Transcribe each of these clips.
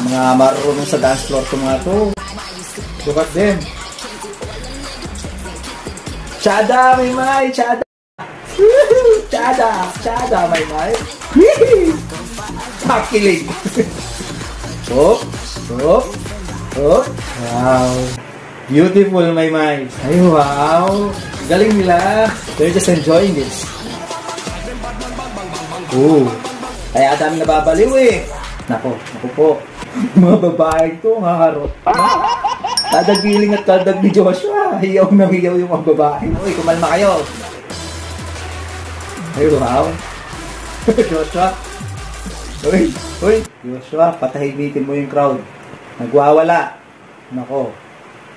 Mga marunong sa dance floor to mga to. Look at them. Chada, may may, chada. Chada, chada, may may. Pakilig. Oh, oh, oh. Wow. Beautiful, may may. Ay, wow. Galing nila. They're just enjoying this. Ooh. Kaya dami nababaliw eh. Nako, naku po. Mga babae ito, nakakarot. Kadagiling at kadag ni Joshua. Hiyaw na hiyaw yung mga babae. Uy, kumalma kayo. Ay, wow. Joshua. Uy, uy. Joshua, patahimikin mo yung crowd. Nagwawala. Nako.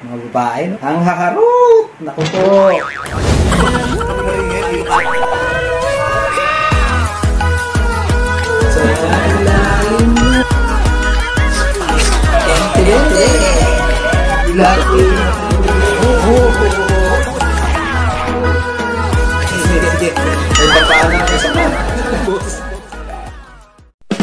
Mga babae, no? Ang hakarot. Nako po.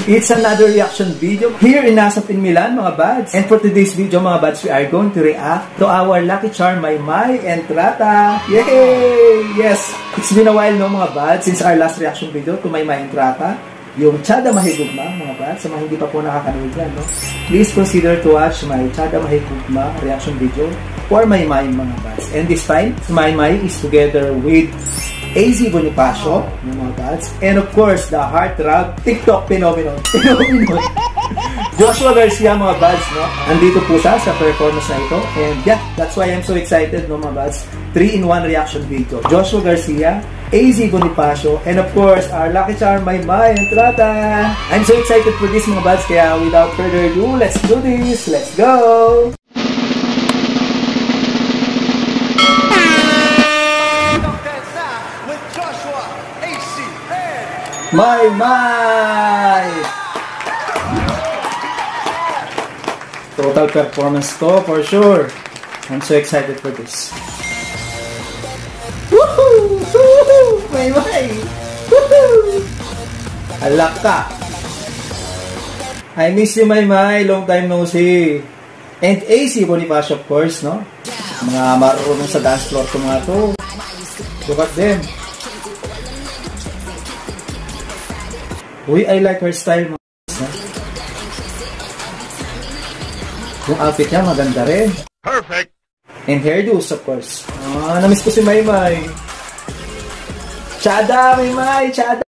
It's another reaction video here in Nasap in Milan, mga bads. And for today's video, mga bads, we are going to react to our Lucky Charm Maymay and Trata. Yay! Yes! It's been a while, no, mga bads, since our last reaction video to Maymay and Trata. Yung Chada Mahigugma, mga bads. Sa mga hindi pa po nakakanood yan, no? Please consider to watch my Chada Mahigugma reaction video for Maymay, mga bads. And this time, Maymay is together with AZ Bonifacio, mga bads. And of course, the heartthrob TikTok phenomenon. Joshua Garcia, mga bads, no? Andito po siya sa performance na ito. And yeah, that's why I'm so excited, no, mga bads. 3-in-1 reaction video. Joshua Garcia, AZ Bonifacio, and of course, our Lucky Charm Maymay and Trata. I'm so excited for this, mga bads. Kaya without further ado, let's do this. Let's go! Maymay! Total performance to for sure. I'm so excited for this. Woohoo! Woohoo! Maymay! Woohoo! Halak ka! I miss you, Maymay. Long time no see. And AZ Bonifacio, of course, no? Mga marunong sa dance floor to mga to. Look at them. Uy, I like her style, mga ha? Yung outfit niya, maganda rin. Perfect! And hairdos, of course. Namiss ko si Maymay. Chada, Maymay! Chada!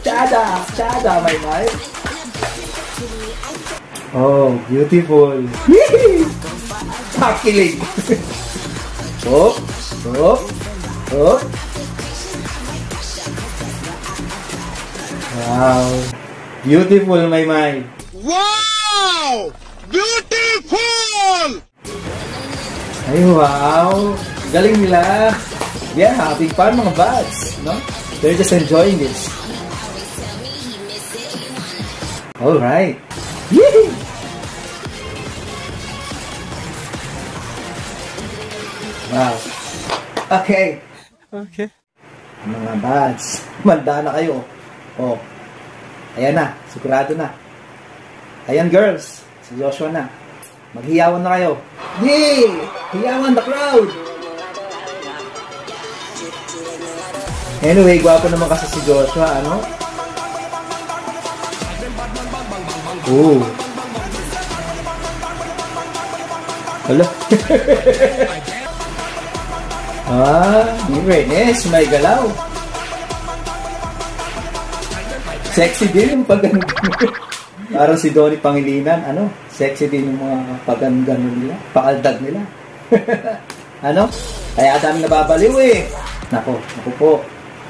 Chada! Chada, Maymay! Oh, beautiful! Pakilig! Oh! Oh! Oh! Wow! Beautiful, Maymay! Wow! Beautiful! Ay, wow! Galing nila! Yeah, having fun, mga bads, no? They're just enjoying this. Alright! Yee! Wow! Okay! Okay. Mga bads, manda na kayo. Oh, ayan na, sigurado na. Ayan, girls, si Joshua na. Maghiyawan na kayo. Yay! Hiyawan the crowd! Anyway, gwapo naman kasi si Joshua, ano? Ooh. Hala. Ni Renes, may galaw. Sexy din yung pag-gano. Parang si Donnie Pangilinan, ano? Sexy din yung mga pag-gano nila, pakaldag nila. Ano? Kaya dami nababaliw eh. Nako, naku po.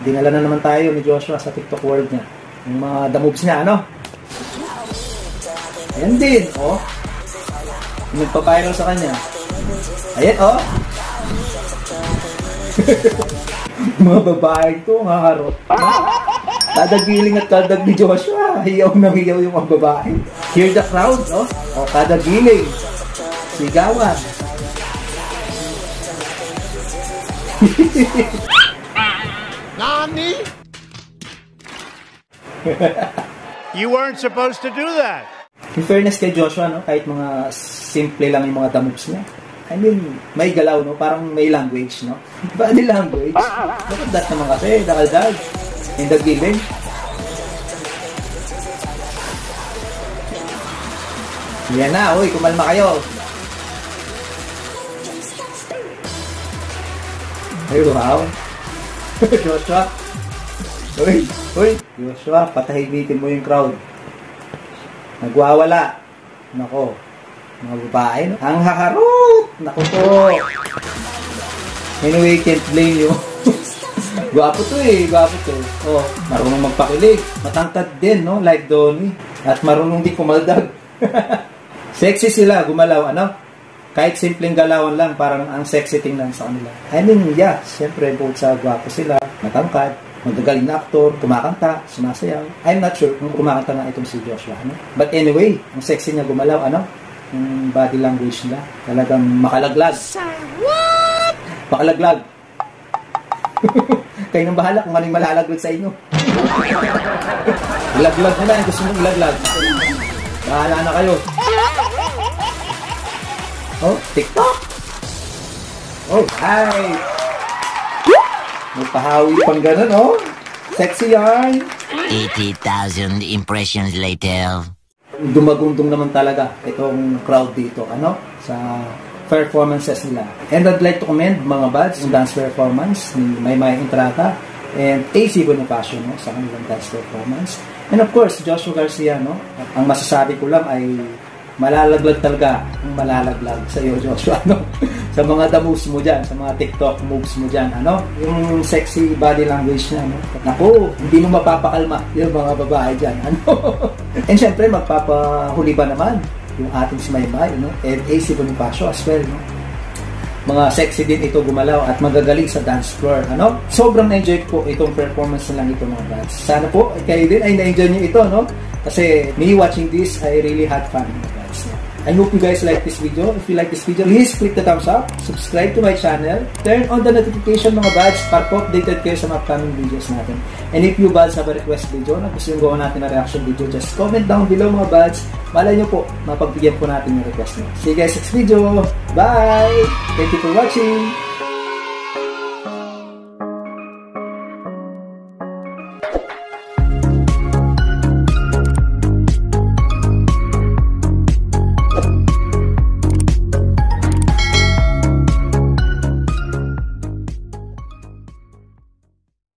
Dinala na naman tayo ni Joshua sa TikTok world niya. Yung mga the moves niya, ano? Ayan din, oh. Nagpa-viral sa kanya. Ayan, oh. Mga babae ito, nakakarot. Kadagiling at kadag ni Joshua. Hiyaw na hiyaw yung mga babae. Hear the crowd, no? O, kadagiling. Sigawan. Nani? You weren't supposed to do that. In fairness kay Joshua, no, kahit mga simple lang yung mga moves niya. I mean, may galaw, no? Parang may language, no? Body language. Look at that naman kasi, dagdag. In the giving. Yan na, uy, kumalma kayo. Ay, wow. Joshua. Uy, Joshua, patahimikin mo yung crowd. Nagwawala. Nako. Mga babae, no? Ang haharot! Naku po! Anyway, can't blame you. Gwapo to eh, gwapo to. Oh, marunong magpakilig. Matangkad din, no? Like Donnie. At marunong din kumaldag. Sexy sila, gumalaw, ano? Kahit simpleng galawan lang, parang ang sexy tingnan sa kanila. I mean, yeah, siyempre, both sa gwapo sila, matangkad, magagaling na aktor, kumakanta, sumasayaw. I'm not sure kung kumakanta na itong si Joshua, ano? But anyway, ang sexy niya gumalaw, ano? Yung body language nila, talagang makalaglag. What? Makalaglag. Kayo nang bahala kung anong malalaglag sa inyo. Ilaglag na lang, gusto mong ilaglag. Bahala na kayo. Oh, TikTok. Oh, hi. May pahawi pang ganun, oh. Sexy yarn. 80,000 impressions later. Dumagundong naman talaga itong crowd dito, ano, sa performances nila. And I'd like to commend mga buds yung dance performance ni Maymay Entrata and AC Bonifacio, no, sa kanilang dance performance. And of course, Joshua Garcia, no. Ang masasabi ko lang ay malalaglag talaga ang malalaglag sa iyo, Joshua, no? Sa mga moves mo dyan, sa mga TikTok moves mo dyan, ano? Yung sexy body language niya, no? Naku, hindi mo mapapakalma yung mga babae dyan, ano? And syempre, magpapahuli ba naman yung ating si Maymay, no? And AC Bonifacio as well, no? Mga sexy din ito gumalaw at magagaling sa dance floor, ano? Sobrang enjoy ko po itong performance na lang ito, mga guys. Sana po, kayo din ay na-enjoy nyo ito, no? Kasi me watching this, I really had fun, mga guys. I hope you guys like this video. If you like this video, please click the thumbs up, subscribe to my channel, turn on the notification mga buds para po updated kayo sa mga upcoming videos natin. And if you buds have a request video na gusto yung gawa natin na reaction video, just comment down below mga buds. Malay nyo po, mapagbigyan po natin yung request nyo. See you guys next video. Bye! Thank you for watching!